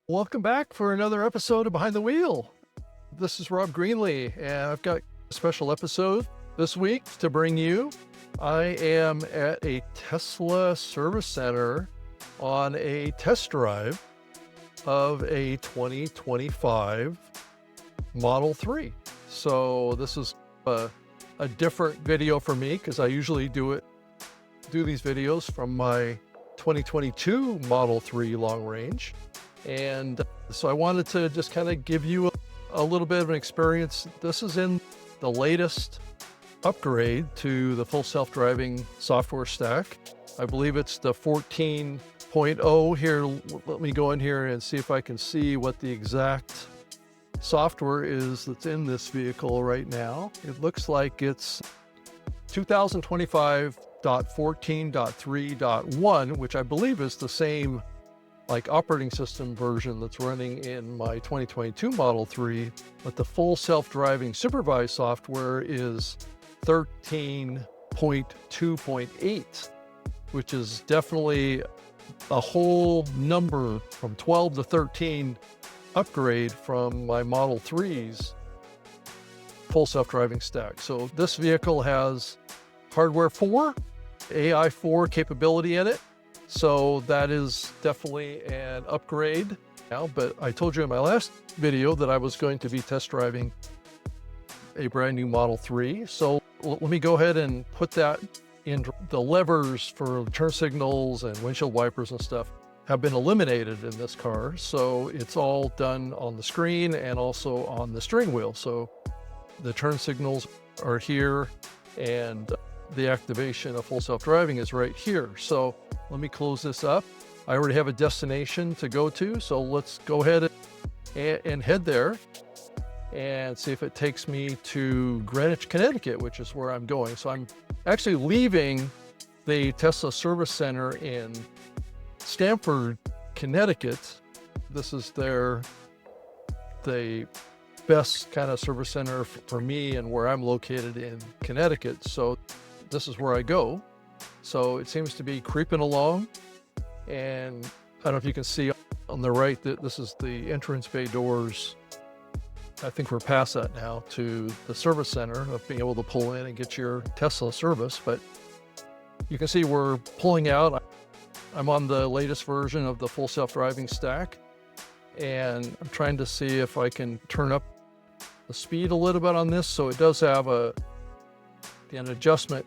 Welcome back for another episode of Behind the Wheel. This is Rob Greenlee, and I've got a special episode this week to bring you. I am at a Tesla service center on a test drive of a 2025 Model 3. So this is a different video for me because I usually do these videos from my 2022 Model 3 long range. And so I wanted to just kind of give you a little bit of an experience. This is in the latest upgrade to the full self-driving software stack. I believe it's the 14.0 here. Let me go in here and see if I can see what the exact software is that's in this vehicle right now. It looks like it's 2025.14.3.1, which I believe is the same operating system version that's running in my 2022 Model 3, but the full self-driving supervised software is 13.2.8, which is definitely a whole number from 12 to 13 upgrade from my Model 3's full self-driving stack. So this vehicle has hardware 4, AI 4 capability in it. So that is definitely an upgrade now, but I told you in my last video that I was going to be test driving a brand new Model 3. So let me go ahead and put that in. The levers for turn signals and windshield wipers and stuff have been eliminated in this car. So it's all done on the screen and also on the steering wheel. So the turn signals are here and the activation of full self-driving is right here. So let me close this up. I already have a destination to go to, so let's go ahead and head there and see if it takes me to Greenwich, Connecticut, which is where I'm going. So I'm actually leaving the Tesla service center in Stamford, Connecticut. This is the best kind of service center for me and where I'm located in Connecticut. So this is where I go. So it seems to be creeping along. And I don't know if you can see on the right that this is the entrance bay doors. I think we're past that now to the service center of being able to pull in and get your Tesla service. But you can see we're pulling out. I'm on the latest version of the full self-driving stack. And I'm trying to see if I can turn up the speed a little bit on this. So it does have an adjustment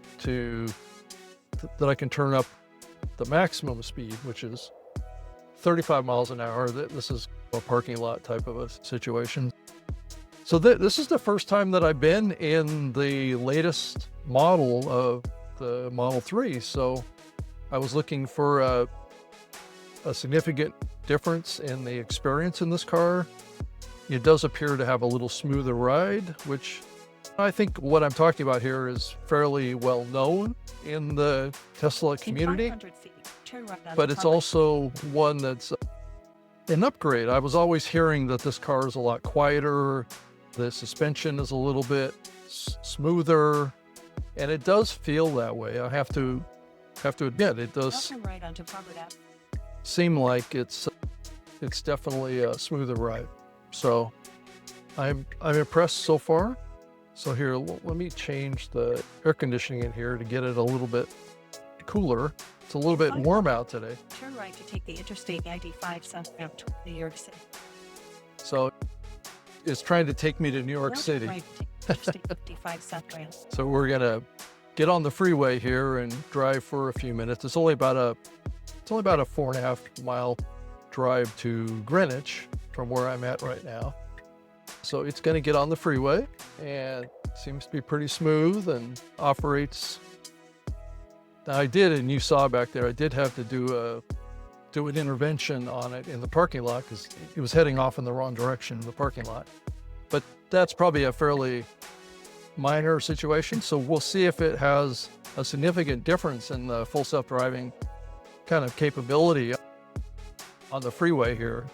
that I can turn up the maximum speed, which is 35 miles an hour. This is a parking lot type of a situation. So this is the first time that I've been in the latest model of the Model 3. So I was looking for a significant difference in the experience in this car. It does appear to have a little smoother ride, which I think what I'm talking about here is fairly well known in the Tesla community, but it's also one that's an upgrade. I was always hearing that this car is a lot quieter, the suspension is a little bit smoother, and it does feel that way. I have to admit, it does seem like it's definitely a smoother ride. So I'm impressed so far. So here, let me change the air conditioning in here to get it a little bit cooler. It's a little bit warm out today. Turn right to take the Interstate 95 southbound to New York City. So it's trying to take me to New York City. Right to take the Interstate 55 southbound. So we're gonna get on the freeway here and drive for a few minutes. It's only about a 4.5 mile drive to Greenwich from where I'm at right now. So it's going to get on the freeway and seems to be pretty smooth and operates. Now and you saw back there, I did have to do an intervention on it in the parking lot because it was heading off in the wrong direction in the parking lot. But that's probably a fairly minor situation. So we'll see if it has a significant difference in the full self-driving kind of capability on the freeway here.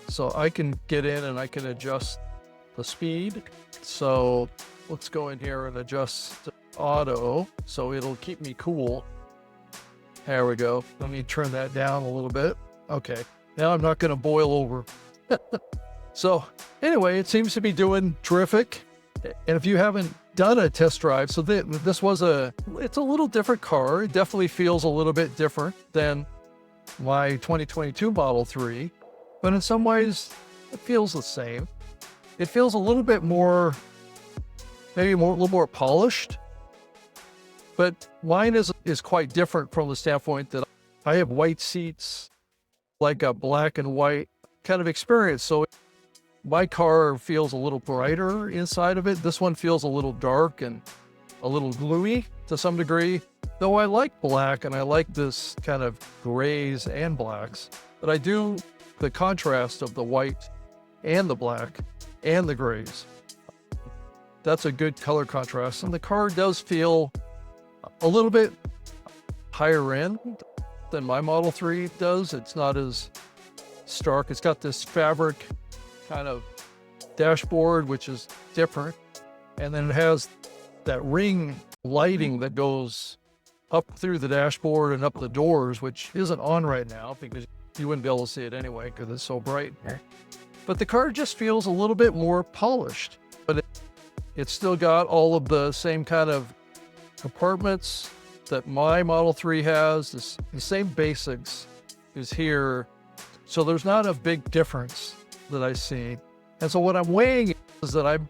So I can get in and I can adjust the speed. So let's go in here and adjust auto so it'll keep me cool. There we go. Let me turn that down a little bit. Okay. Now I'm not going to boil over. So anyway, it seems to be doing terrific. And if you haven't done a test drive, so it's a little different car. It definitely feels a little bit different than my 2022 Model 3, but in some ways it feels the same. It feels a little bit more, maybe a little more polished, but mine is quite different from the standpoint that I have white seats, like a black and white kind of experience. So my car feels a little brighter inside of it. This one feels a little dark and a little gloomy to some degree, though I like black and I like this kind of grays and blacks, but I do the contrast of the white and the black and the grays. That's a good color contrast. And the car does feel a little bit higher end than my Model 3 does. It's not as stark. It's got this fabric kind of dashboard, which is different. And then it has that ring lighting that goes up through the dashboard and up the doors, which isn't on right now because you wouldn't be able to see it anyway because it's so bright. But the car just feels a little bit more polished, but it's still got all of the same kind of compartments that my Model 3 has. The same basics is here. So there's not a big difference that I see. And so what I'm weighing is that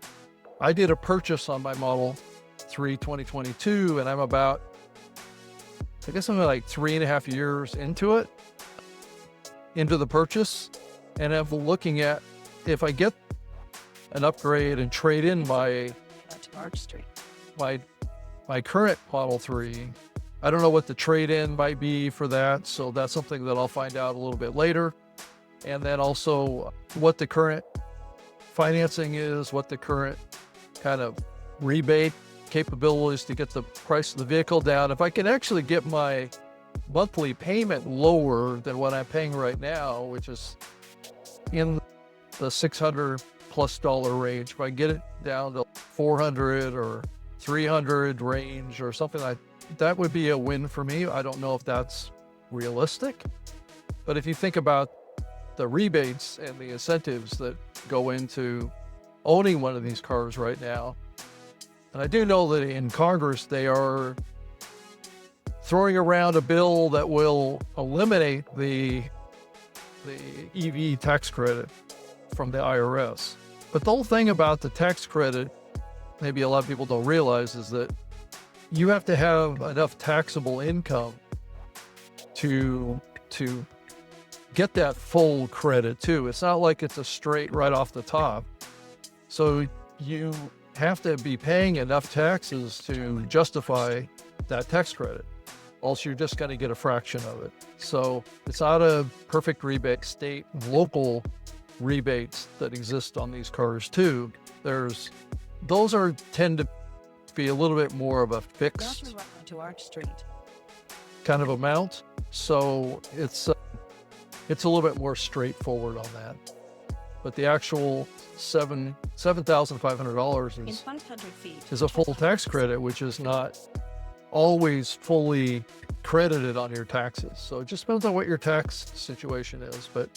I did a purchase on my Model 3 2022, and I'm like 3.5 years into the purchase. And I'm looking at if I get an upgrade and trade in my current Model 3. I don't know what the trade-in might be for that, so that's something that I'll find out a little bit later. And then also what the current financing is, what the current kind of rebate capabilities to get the price of the vehicle down. If I can actually get my monthly payment lower than what I'm paying right now, which is in the $600+ range, if I get it down to 400 or 300 range or something like that, would be a win for me. I don't know if that's realistic, but if you think about the rebates and the incentives that go into owning one of these cars right now, and I do know that in Congress they are throwing around a bill that will eliminate the EV tax credit from the IRS. But the whole thing about the tax credit, maybe a lot of people don't realize, is that you have to have enough taxable income to get that full credit too. It's not like it's a straight right off the top. So you have to be paying enough taxes to justify that tax credit. Also, you're just going to get a fraction of it. So it's not a perfect rebate. State and local rebates that exist on these cars too. Those tend to be a little bit more of a fixed kind of amount. So it's a little bit more straightforward on that. But the actual $7,500 is a full tax credit, which is not always fully credited on your taxes. So it just depends on what your tax situation is. But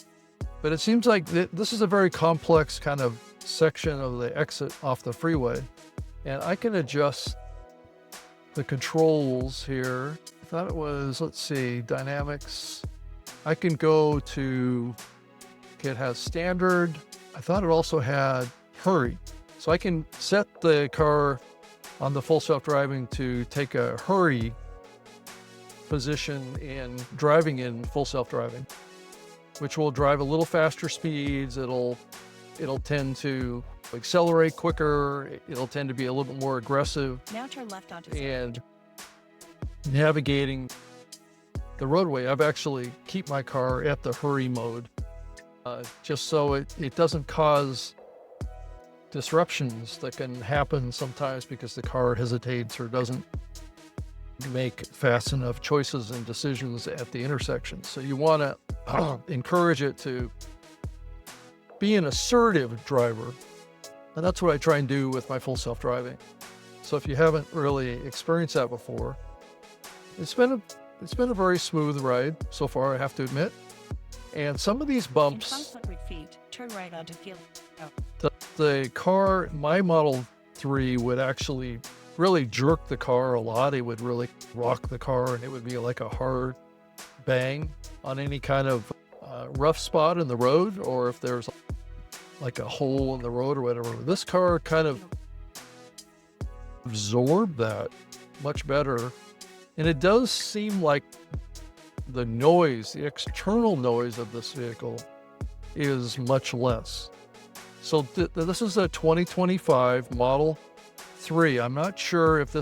it seems like this is a very complex kind of section of the exit off the freeway. And I can adjust the controls here. I thought it was, let's see, dynamics. I can go to, it has standard. I thought it also had hurry. So I can set the car on the full self-driving to take a hurry position in driving in full self-driving, which will drive a little faster speeds. It'll tend to accelerate quicker. It'll tend to be a little bit more aggressive. Now turn left onto and navigating the roadway. I've actually keep my car at the hurry mode, just so it doesn't cause disruptions that can happen sometimes because the car hesitates or doesn't make fast enough choices and decisions at the intersection. So you want to encourage it to be an assertive driver. And that's what I try and do with my full self-driving. So if you haven't really experienced that before, it's been a very smooth ride so far, I have to admit. And some of these In bumps, 500 feet, turn right onto Field. the car, my Model 3 would actually really jerk the car a lot. It would really rock the car, and it would be like a hard bang on any kind of rough spot in the road, or if there's like a hole in the road or whatever. This car kind of absorbed that much better. And it does seem like the noise, the external noise of this vehicle is much less. So this is a 2025 Model 3. I'm not sure if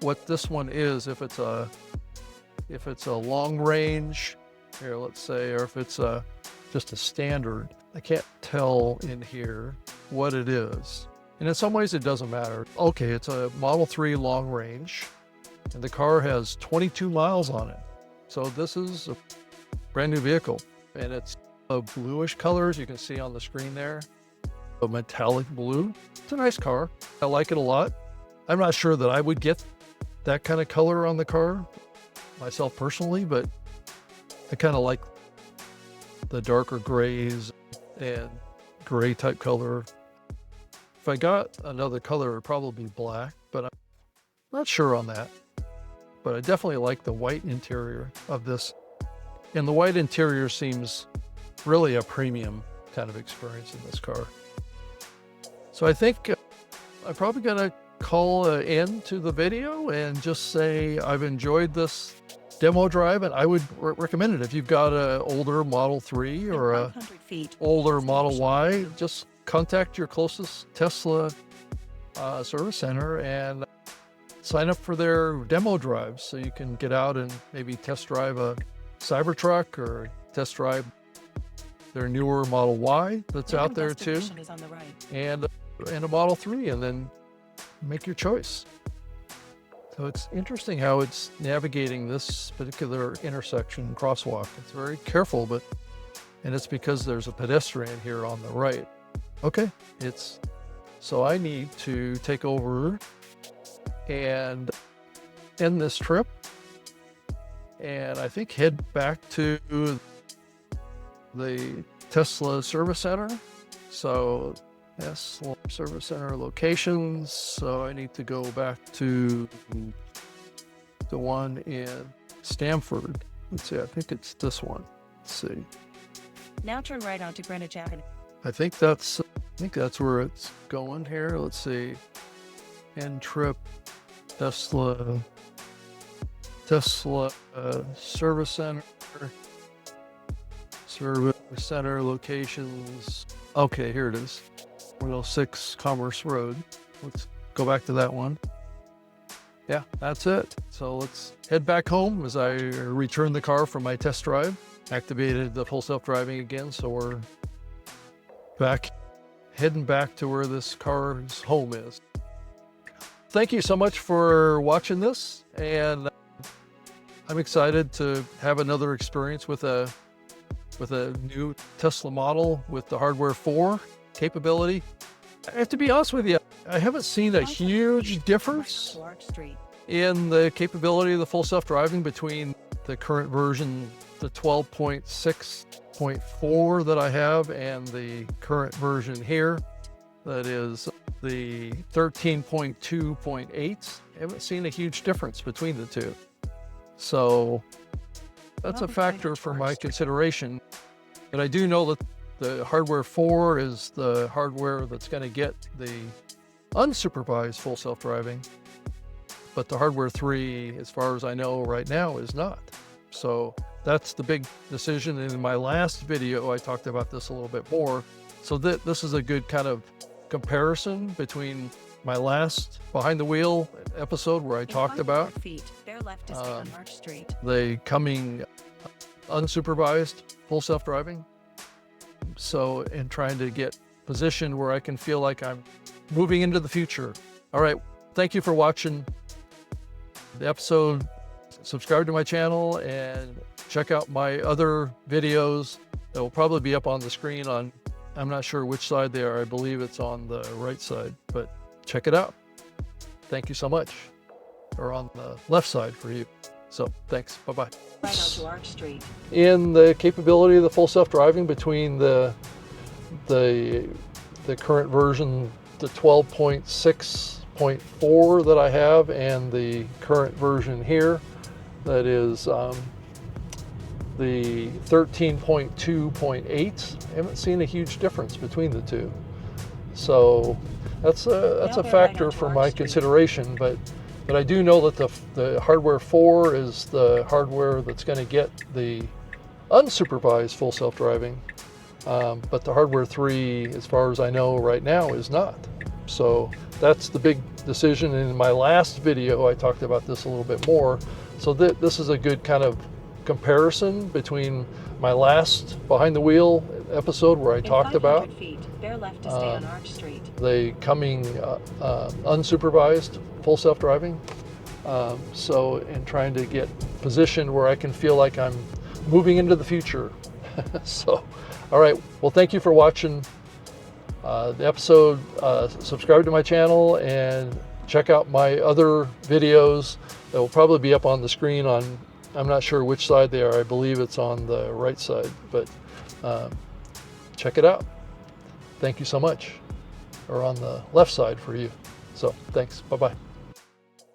what this one is, if it's a long range here, let's say, or if it's just a standard. I can't tell in here what it is. And in some ways it doesn't matter. Okay, it's a Model 3 long range, and the car has 22 miles on it. So this is a brand new vehicle, and it's a bluish color, as you can see on the screen there, a metallic blue. It's a nice car. I like it a lot. I'm not sure that I would get that kind of color on the car myself personally, but I kind of like the darker grays and gray type color. If I got another color, it would probably be black, but I'm not sure on that. But I definitely like the white interior of this. And the white interior seems really a premium kind of experience in this car. So I think I'm probably going to call an end to the video and just say I've enjoyed this demo drive, and I would recommend it. If you've got an older Model 3 or a 500 feet. older Model Y, just contact your closest Tesla service center and sign up for their demo drives so you can get out and maybe test drive a Cybertruck or test drive their newer Model Y that's out there too, Is on the right. and a Model 3, and then make your choice. So it's interesting how it's navigating this particular intersection crosswalk. It's very careful, and it's because there's a pedestrian here on the right. Okay, so I need to take over and end this trip, and I think head back to the Tesla service center. So Tesla service center locations. So I need to go back to the one in Stamford. Let's see, I think it's this one. Let's see. Now turn right onto Greenwich Avenue. I think that's where it's going here. Let's see. End trip, Tesla service center locations. Okay, here it is. 106 Commerce Road. Let's go back to that one. Yeah, that's it. So let's head back home as I return the car from my test drive. Activated the full self-driving again, so we're heading back to where this car's home is. Thank you so much for watching this, and I'm excited to have another experience with a new Tesla model with the hardware 4 capability. I have to be honest with you, I haven't seen a huge difference in the capability of the full self-driving between the current version, the 12.6.4 that I have, and the current version here, that is the 13.2.8. I haven't seen a huge difference between the two. So that's a factor for my consideration. But I do know that the hardware 4 is the hardware that's going to get the unsupervised full self-driving. But the hardware 3, as far as I know right now, is not. So that's the big decision. And in my last video, I talked about this a little bit more. So this is a good kind of comparison between my last behind the wheel episode where I talked about the coming unsupervised full self-driving. So, and trying to get positioned where I can feel like I'm moving into the future. All right. Thank you for watching the episode. Subscribe to my channel and check out my other videos that will probably be up on the screen on, I'm not sure which side they are. I believe it's on the right side, but check it out. Thank you so much. Or on the left side for you. So thanks. Bye-bye. Right onto Arch Street. In the capability of the full self-driving between the current version, the 12.6.4 that I have, and the current version here, that is the 13.2.8, I haven't seen a huge difference between the two. So that's a factor for my consideration, but I do know that the hardware 4 is the hardware that's going to get the unsupervised full self-driving, but the hardware 3, as far as I know right now, is not. So that's the big decision. In my last video, I talked about this a little bit more. So this is a good kind of comparison between my last behind the wheel episode where I talked about feet, bear left to stay on Arch Street. the coming unsupervised full self-driving. So in trying to get positioned where I can feel like I'm moving into the future. So, all right. Well, thank you for watching the episode. Subscribe to my channel and check out my other videos that will probably be up on the screen on, I'm not sure which side they are. I believe it's on the right side, but check it out. Thank you so much. Or on the left side for you. So thanks. Bye-bye.